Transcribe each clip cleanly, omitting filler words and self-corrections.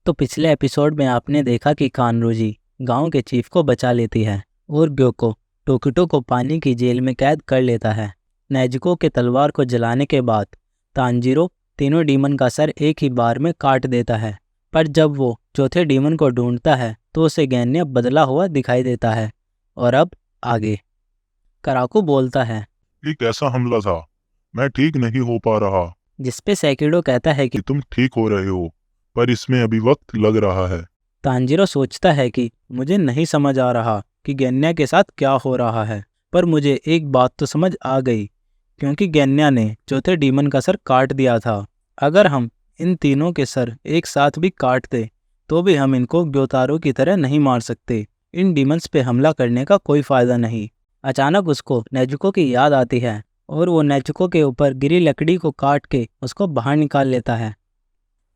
तो पिछले एपिसोड में आपने देखा कि कानरोजी गांव के चीफ को बचा लेती है और ग्योको टोकिटो को पानी की जेल में कैद कर लेता है। नेजुको के तलवार को जलाने के बाद तांजीरो तीनों डीमन का सर एक ही बार में काट देता है, पर जब वो चौथे डीमन को ढूंढता है तो उसे गैन्या बदला हुआ दिखाई देता है। और अब आगे कराकू बोलता है, ये कैसा हमला था? मैं ठीक नहीं हो पा रहा। जिसपे सेकिडो कहता है कि तुम ठीक हो रहे हो, पर इसमें अभी वक्त लग रहा है। तांजीरो सोचता है कि मुझे नहीं समझ आ रहा कि गैन्या के साथ क्या हो रहा है, पर मुझे एक बात तो समझ आ गई, क्योंकि गैन्या ने चौथे डीमन का सर काट दिया था। अगर हम इन तीनों के सर एक साथ भी काट दे तो भी हम इनको ग्योतारो की तरह नहीं मार सकते। इन डीमंस पे हमला करने का कोई फायदा नहीं। अचानक उसको नेजुको की याद आती है और वो नेजुको के ऊपर गिरी लकड़ी को काट के उसको बाहर निकाल लेता है।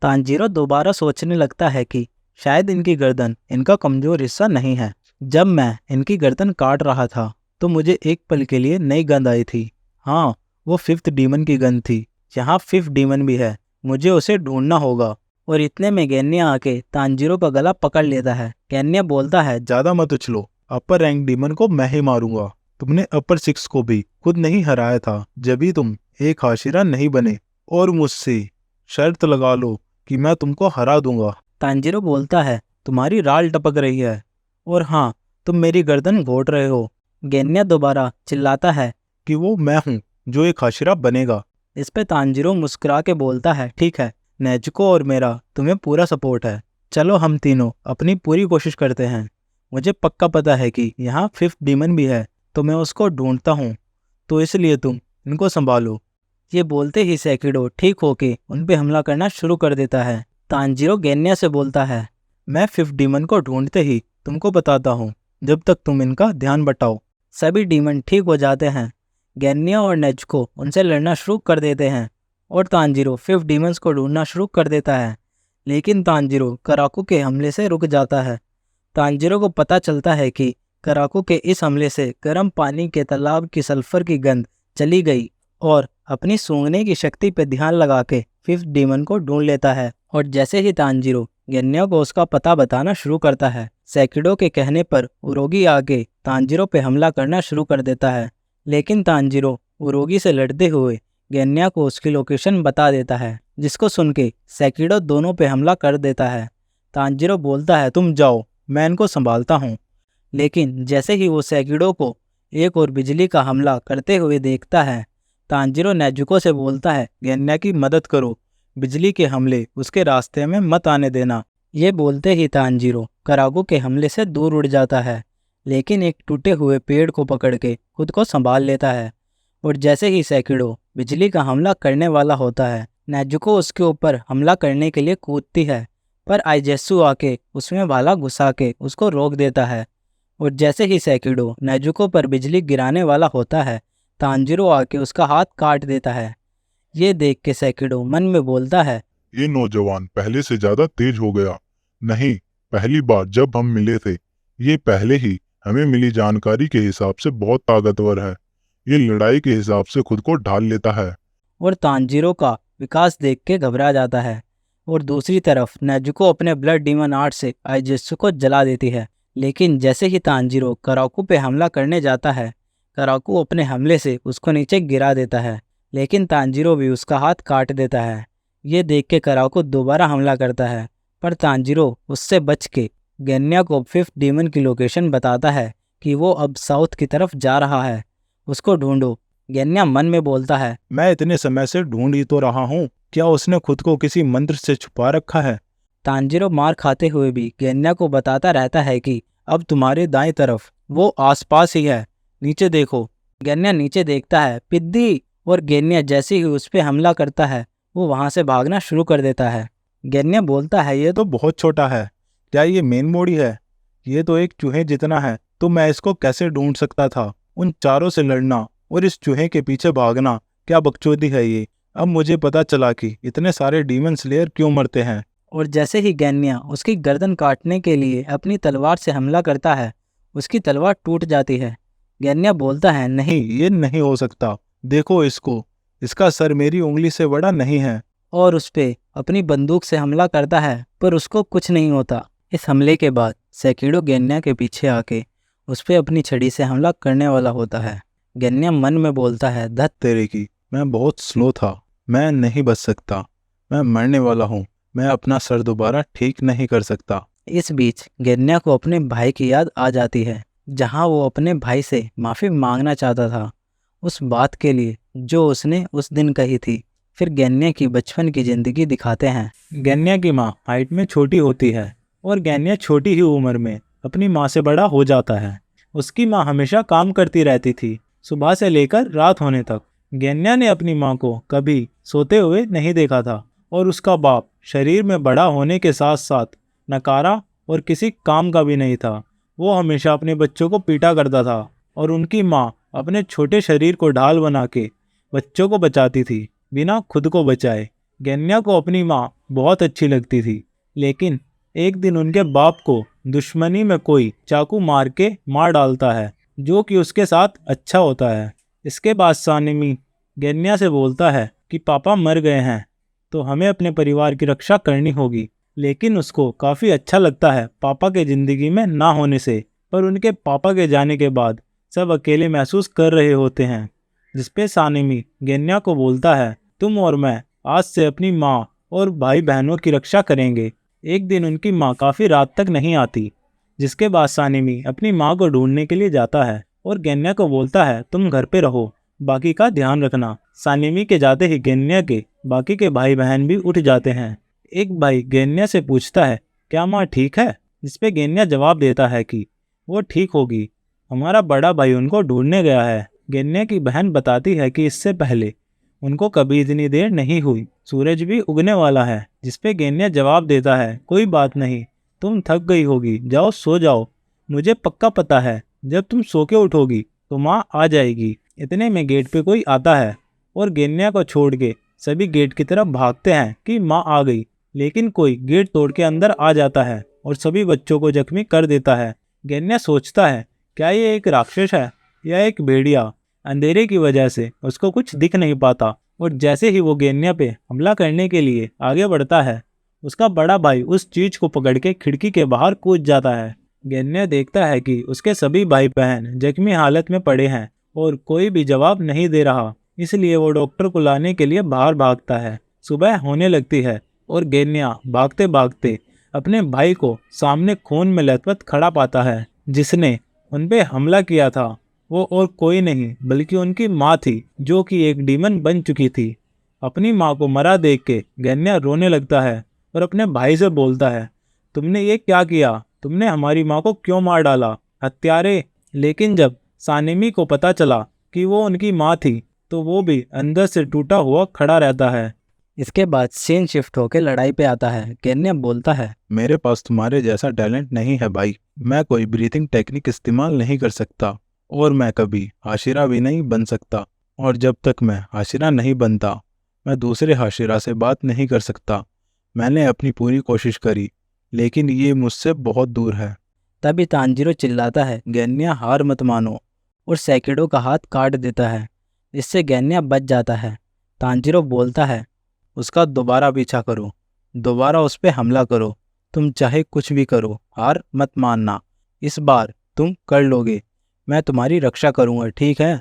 तांजीरो दोबारा सोचने लगता है कि शायद इनकी गर्दन इनका कमजोर हिस्सा नहीं है। जब मैं इनकी गर्दन काट रहा था तो मुझे एक पल के लिए नई गंध आई थी। हाँ, वो फिफ्थ डीमन की गंध थी। यहाँ फिफ्थ डीमन भी है, मुझे उसे ढूंढना होगा। और इतने में गैन्या आके तांजीरो का गला पकड़ लेता है। गैन्या बोलता है, ज्यादा मत उछलो, अपर रैंक डीमन को मैं ही मारूंगा। तुमने अपर 6 को भी खुद नहीं हराया था जब भी तुम एक हाशिरा नहीं बने, और मुझसे शर्त लगा लो कि मैं तुमको हरा दूंगा। तांजीरो बोलता है, तुम्हारी राल टपक रही है और हाँ, तुम मेरी गर्दन घोट रहे हो। गैन्या दोबारा चिल्लाता है कि वो मैं हूँ जो एक हाशिरा बनेगा। इस पे तांजीरो मुस्कुरा के बोलता है, ठीक है, नेजुको और मेरा तुम्हें पूरा सपोर्ट है। चलो हम तीनों अपनी पूरी कोशिश करते हैं। मुझे पक्का पता है कि यहाँ फिफ्थ डीमन भी है, तो मैं उसको ढूंढता हूँ, तो इसलिए तुम इनको संभालो। ये बोलते ही सेकिडो ठीक होके उन पे हमला करना शुरू कर देता है। तांजीरो गैन्या से बोलता है, मैं फिफ्थ डीमन को ढूंढते ही तुमको बताता हूँ, जब तक तुम इनका ध्यान बटाओ। सभी डीमन ठीक हो जाते हैं। गैन्या और नेजुको उनसे लड़ना शुरू कर देते हैं और तांजीरो फिफ्थ डीमंस को ढूंढना शुरू कर देता है। लेकिन तांजीरो कराकू के हमले से रुक जाता है। तांजीरो को पता चलता है कि कराकू के इस हमले से गर्म पानी के तालाब की सल्फर की गंध चली गई, और अपनी सूंघने की शक्ति पर ध्यान लगा के फिफ्थ डीमन को ढूंढ लेता है। और जैसे ही तांजीरो गैन्या को उसका पता बताना शुरू करता है, सेकिडो के कहने पर उरोगी आके तांजीरो पे हमला करना शुरू कर देता है। लेकिन तांजीरो उरोगी से लड़ते हुए गैन्या को उसकी लोकेशन बता देता है, जिसको सुन के सेकिडो दोनों पे हमला कर देता है। तांजीरो बोलता है, तुम जाओ, मैं इनको संभालता हूँ। लेकिन जैसे ही वो सेकिडो को एक और बिजली का हमला करते हुए देखता है, तांजीरो नेजुको से बोलता है, गैन्या की मदद करो, बिजली के हमले उसके रास्ते में मत आने देना। ये बोलते ही तांजीरो कराकू के हमले से दूर उड़ जाता है, लेकिन एक टूटे हुए पेड़ को पकड़ के खुद को संभाल लेता है। और जैसे ही सेकिडो बिजली का हमला करने वाला होता है, नेजुको उसके ऊपर हमला करने के लिए कूदती है, पर आइजेत्सु आके उसमें भाला घुसा के उसको रोक देता है। और जैसे ही सेकिडो नेजुको पर बिजली गिराने वाला होता है, तांजीरो आके उसका हाथ काट देता है। ये देख के सेकिडो मन में बोलता है, ये नौजवान पहले से ज्यादा तेज हो गया। नहीं, पहली बार जब हम मिले थे, ये पहले ही हमें मिली जानकारी के हिसाब से बहुत ताकतवर है। ये लड़ाई के हिसाब से खुद को ढाल लेता है। और तांजीरो का विकास देख के घबरा जाता है। और दूसरी तरफ नेजुको अपने ब्लड डीमन आर्ट से आइजेत्सु को जला देती है। लेकिन जैसे ही तांजीरो कराकू पे हमला करने जाता है, कराकू अपने हमले से उसको नीचे गिरा देता है, लेकिन तांजीरो भी उसका हाथ काट देता है। ये देख के कराकू दोबारा हमला करता है, पर तांजीरो उससे बच के गैन्या को फिफ्थ डीमन की लोकेशन बताता है कि वो अब साउथ की तरफ जा रहा है, उसको ढूंढो। गैन्या मन में बोलता है, मैं इतने समय से ढूंढ ही तो रहा हूँ, क्या उसने खुद को किसी मंत्र से छुपा रखा है? तांजीरो मार खाते हुए भी गैन्या को बताता रहता है कि अब तुम्हारे दाएं तरफ वो आसपास ही है, नीचे देखो। गैन्या नीचे देखता है, पिद्दी। और गैन्या जैसे ही उस पर हमला करता है, वो वहां से भागना शुरू कर देता है। गैन्या बोलता है, ये तो बहुत छोटा है, क्या ये मेन बॉडी है? ये तो एक चूहे जितना है, तो मैं इसको कैसे ढूंढ सकता था? उन चारों से लड़ना और इस चूहे के पीछे भागना, क्या बकचोदी है ये? अब मुझे पता चला कि इतने सारे डीमन स्लेयर क्यों मरते हैं। और जैसे ही गैन्या उसकी गर्दन काटने के लिए अपनी तलवार से हमला करता है, उसकी तलवार टूट जाती है। गैन्या बोलता है, नहीं, ये नहीं हो सकता, देखो इसको, इसका सर मेरी उंगली से बड़ा नहीं है और उस पे अपनी बंदूक से हमला करता है, पर उसको कुछ नहीं होता। इस हमले के बाद सेकिडो गेन्या के पीछे आके उस पे अपनी छड़ी से हमला करने वाला होता है। गेन्या मन में बोलता है, धत तेरे की, मैं बहुत स्लो था, मैं नहीं बच सकता, मैं मरने वाला हूँ, मैं अपना सर दोबारा ठीक नहीं कर सकता। इस बीच गेन्या को अपने भाई की याद आ जाती है, जहां वो अपने भाई से माफ़ी मांगना चाहता था उस बात के लिए जो उसने उस दिन कही थी। फिर गेन्या की बचपन की ज़िंदगी दिखाते हैं। गेन्या की माँ हाइट में छोटी होती है और गेन्या छोटी ही उम्र में अपनी माँ से बड़ा हो जाता है। उसकी माँ हमेशा काम करती रहती थी, सुबह से लेकर रात होने तक। गेन्या ने अपनी माँ को कभी सोते हुए नहीं देखा था और उसका बाप शरीर में बड़ा होने के साथ साथ नकारा और किसी काम का भी नहीं था। वो हमेशा अपने बच्चों को पीटा करता था और उनकी माँ अपने छोटे शरीर को ढाल बना के बच्चों को बचाती थी, बिना खुद को बचाए। गेन्या को अपनी माँ बहुत अच्छी लगती थी, लेकिन एक दिन उनके बाप को दुश्मनी में कोई चाकू मार के मार डालता है, जो कि उसके साथ अच्छा होता है। इसके बाद सानिमी गेन्या से बोलता है कि पापा मर गए हैं तो हमें अपने परिवार की रक्षा करनी होगी। लेकिन उसको काफ़ी अच्छा लगता है पापा के ज़िंदगी में ना होने से, पर उनके पापा के जाने के बाद सब अकेले महसूस कर रहे होते हैं। जिसपे सानिमी गेन्या को बोलता है, तुम और मैं आज से अपनी माँ और भाई बहनों की रक्षा करेंगे। एक दिन उनकी माँ काफ़ी रात तक नहीं आती, जिसके बाद सानिमी अपनी माँ को ढूंढने के लिए जाता है और गेन्या को बोलता है, तुम घर पे रहो, बाकी का ध्यान रखना। सानिमी के जाते ही गेन्या के बाकी के भाई बहन भी उठ जाते हैं। एक भाई गेन्या से पूछता है, क्या माँ ठीक है? जिसपे गेन्या जवाब देता है कि वो ठीक होगी, हमारा बड़ा भाई उनको ढूंढने गया है। गेन्या की बहन बताती है कि इससे पहले उनको कभी इतनी देर नहीं हुई, सूरज भी उगने वाला है। जिसपे गेन्या जवाब देता है, कोई बात नहीं, तुम थक गई होगी, जाओ सो जाओ, मुझे पक्का पता है जब तुम सो के उठोगी तो माँ आ जाएगी। इतने में गेट पे कोई आता है और गेन्या को छोड़ के सभी गेट की तरफ भागते हैं कि माँ आ गई। लेकिन कोई गेट तोड़ के अंदर आ जाता है और सभी बच्चों को जख्मी कर देता है। गेन्या सोचता है, क्या ये एक राक्षस है या एक भेड़िया? अंधेरे की वजह से उसको कुछ दिख नहीं पाता और जैसे ही वो गेन्या पे हमला करने के लिए आगे बढ़ता है, उसका बड़ा भाई उस चीज को पकड़ के खिड़की के बाहर कूद जाता है। गेन्या देखता है कि उसके सभी भाई बहन जख्मी हालत में पड़े हैं और कोई भी जवाब नहीं दे रहा, इसलिए वो डॉक्टर को लाने के लिए बाहर भागता है। सुबह होने लगती है और गेन्या भागते भागते अपने भाई को सामने खून में लथपथ खड़ा पाता है। जिसने उन पे हमला किया था वो और कोई नहीं बल्कि उनकी माँ थी, जो कि एक डीमन बन चुकी थी। अपनी माँ को मरा देख के गेन्या रोने लगता है और अपने भाई से बोलता है, तुमने ये क्या किया? तुमने हमारी माँ को क्यों मार डाला, हत्यारे? लेकिन जब सानिमी को पता चला कि वो उनकी माँ थी तो वो भी अंदर से टूटा हुआ खड़ा रहता है। इसके बाद सीन शिफ्ट होकर लड़ाई पे आता है। गेन्या बोलता है, मेरे पास तुम्हारे जैसा टैलेंट नहीं है भाई, मैं कोई ब्रीथिंग टेक्निक इस्तेमाल नहीं कर सकता और मैं कभी हाशिरा भी नहीं बन सकता, और जब तक मैं हाशिरा नहीं बनता मैं दूसरे हाशिरा से बात नहीं कर सकता। मैंने अपनी पूरी कोशिश करी लेकिन ये मुझसे बहुत दूर है। तभी तांजीरो चिल्लाता है, गेन्या हार मत मानो, और सेकिडो का हाथ काट देता है, जिससे गेन्या बच जाता है। तांजीरो बोलता है, उसका दोबारा पीछा करो, दोबारा उस पर हमला करो, तुम चाहे कुछ भी करो, हार मत मानना, इस बार तुम कर लोगे, मैं तुम्हारी रक्षा करूँगा, ठीक है?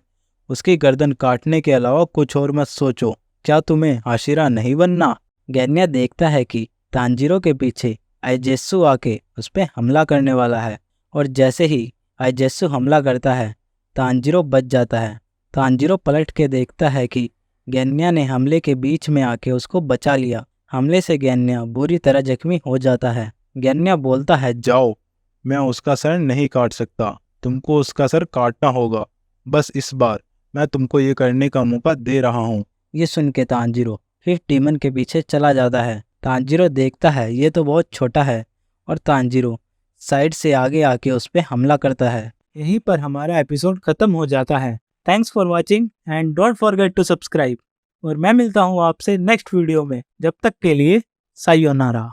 उसकी गर्दन काटने के अलावा कुछ और मत सोचो। क्या तुम्हें हाशिरा नहीं बनना? गेन्या देखता है कि तांजीरो के पीछे आइजेत्सु आके उस पर हमला करने वाला है, और जैसे ही आइजेत्सु हमला करता है तांजीरो बच जाता है। तांजीरो पलट के देखता है कि गेन्या ने हमले के बीच में आके उसको बचा लिया। हमले से गेन्या बुरी तरह जख्मी हो जाता है। गेन्या बोलता है, जाओ, मैं उसका सर नहीं काट सकता, तुमको उसका सर काटना होगा, बस इस बार मैं तुमको ये करने का मौका दे रहा हूँ। ये सुन के तांजीरो फिर डीमन के पीछे चला जाता है। तांजीरो देखता है ये तो बहुत छोटा है, और तांजीरो साइड से आगे आके उस पर हमला करता है। यहीं पर हमारा एपिसोड खत्म हो जाता है। Thanks for watching and don't forget to subscribe, और मैं मिलता हूँ आपसे नेक्स्ट वीडियो में। जब तक के लिए सायोनारा।